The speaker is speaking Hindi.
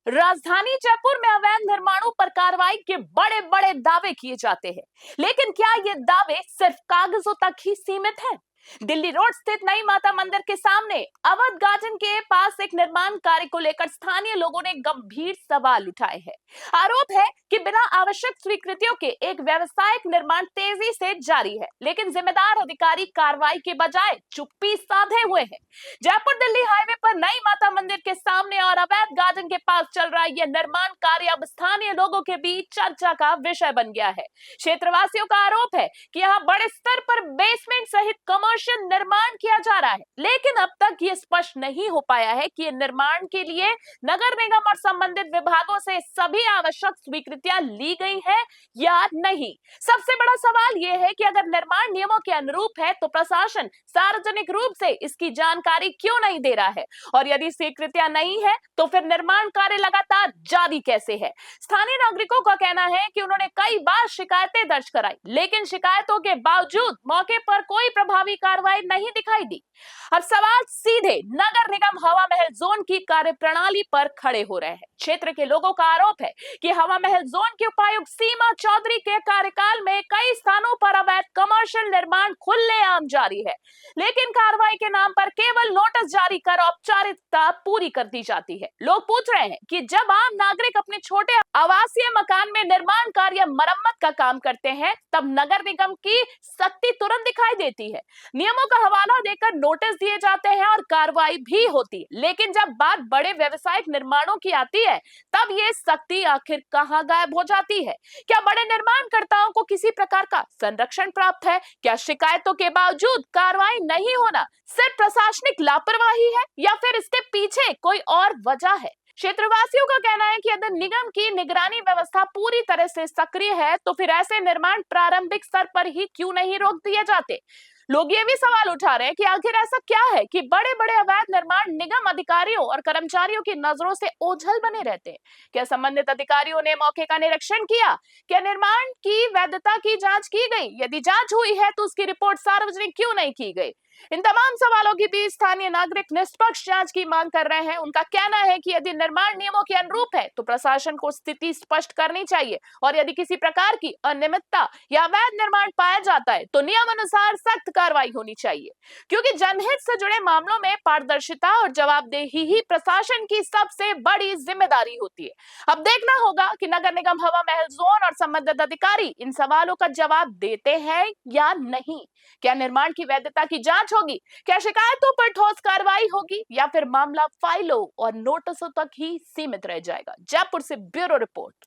राजधानी जयपुर में अवैध निर्माणों पर कार्रवाई के बड़े बड़े दावे किए जाते हैं, लेकिन क्या ये दावे सिर्फ कागजों तक ही सीमित हैं? दिल्ली रोड स्थित नई माता मंदिर के सामने अवध गार्डन के पास एक निर्माण कार्य को लेकर स्थानीय लोगों ने गंभीर सवाल उठाए हैं। आरोप है कि बिना आवश्यक स्वीकृतियों के एक व्यावसायिक निर्माण तेजी से जारी है, लेकिन जिम्मेदार अधिकारी कार्रवाई के बजाय चुप्पी साधे हुए हैं। जयपुर दिल्ली हाईवे पर नई माता मंदिर के सामने और अवैध गार्डन के पास चल रहा यह निर्माण कार्य अब स्थानीय लोगों के बीच चर्चा का विषय बन गया है। क्षेत्रवासियों का आरोप है कि यहाँ बड़े स्तर पर बेसमेंट सहित कमर्शियल निर्माण किया जा रहा है, लेकिन अब तक ये स्पष्ट नहीं हो पाया है कि निर्माण के लिए नगर निगम और संबंधित विभागों से सभी आवश्यक स्वीकृतियां ली गई हैं या नहीं। सबसे बड़ा सवाल यह है कि अगर निर्माण नियमों के अनुरूप है तो प्रशासन सार्वजनिक रूप से इसकी जानकारी क्यों नहीं दे रहा है, और यदि स्वीकृतियां नहीं है तो फिर निर्माण कार्य लगातार जारी कैसे है। स्थानीय नागरिकों का कहना है कि उन्होंने कई बार शिकायतें दर्ज कराई, लेकिन शिकायतों के बावजूद मौके पर कोई प्रभावी कार्रवाई नहीं दिखाई दी। अब सवाल सीधे नगर निगम हवा महल जोन की कार्यप्रणाली पर खड़े हो रहे हैं। क्षेत्र के लोगों का आरोप है कि हवा महल जोन के उपायुक्त सीमा चौधरी के कार्यकाल में कई स्थानों पर अवैध कमर्शियल निर्माण खुलेआम जारी है, लेकिन कार्रवाई के नाम पर केवल नोटिस जारी कर औपचारिकता पूरी कर दी जाती है। लोग पूछ रहे हैं कि जब आम नागरिक अपने छोटे आवासीय मकान में निर्माण कार्य मरम्मत का काम करते हैं, तब नगर निगम की सख्ती तुरंत दिखाई देती है। नियमों का हवाला देकर नोटिस दिए जाते हैं और कार्रवाई भी होती है, लेकिन जब बात बड़े व्यवसायिक निर्माणों की आती है, तब ये सख्ती आखिर कहां गायब हो जाती है? क्या बड़े निर्माणकर्ताओं को किसी प्रकार का संरक्षण प्राप्त है? क्या शिकायतों के बावजूद कार्रवाई नहीं होना सिर्फ प्रशासनिक लापरवाही है, या फिर इसके पीछे कोई और वजह है? क्षेत्रवासियों का कहना है कि अगर निगम की निगरानी व्यवस्था पूरी तरह से सक्रिय है तो फिर ऐसे निर्माण प्रारंभिक स्तर पर ही क्यों नहीं रोक दिए जाते। लोग ये भी सवाल उठा रहे हैं कि आखिर ऐसा क्या है कि बड़े बड़े अवैध निर्माण निगम अधिकारियों और कर्मचारियों की नजरों से ओझल बने रहते हैं। क्या संबंधित अधिकारियों ने मौके का निरीक्षण किया? क्या निर्माण की वैधता की जांच की गई? यदि जांच हुई है तो उसकी रिपोर्ट सार्वजनिक क्यों नहीं की गई? इन तमाम सवालों के बीच स्थानीय नागरिक निष्पक्ष जांच की मांग कर रहे हैं। उनका कहना है कि यदि निर्माण नियमों के अनुरूप है तो प्रशासन को स्थिति स्पष्ट करनी चाहिए, और यदि किसी प्रकार की अनियमितता या अवैध निर्माण पाया जाता है तो नियम अनुसार सख्त कार्रवाई होनी चाहिए, क्योंकि जनहित से जुड़े मामलों में पारदर्शिता और जवाबदेही ही प्रशासन की सबसे बड़ी जिम्मेदारी होती है। अब देखना होगा कि नगर निगम हवा महल जोन और संबंधित अधिकारी इन सवालों का जवाब देते हैं या नहीं। क्या निर्माण की वैधता की जांच होगी? क्या शिकायतों पर ठोस कार्रवाई होगी, या फिर मामला फाइलों और नोटिसों तक ही सीमित रह जाएगा? जयपुर से ब्यूरो रिपोर्ट।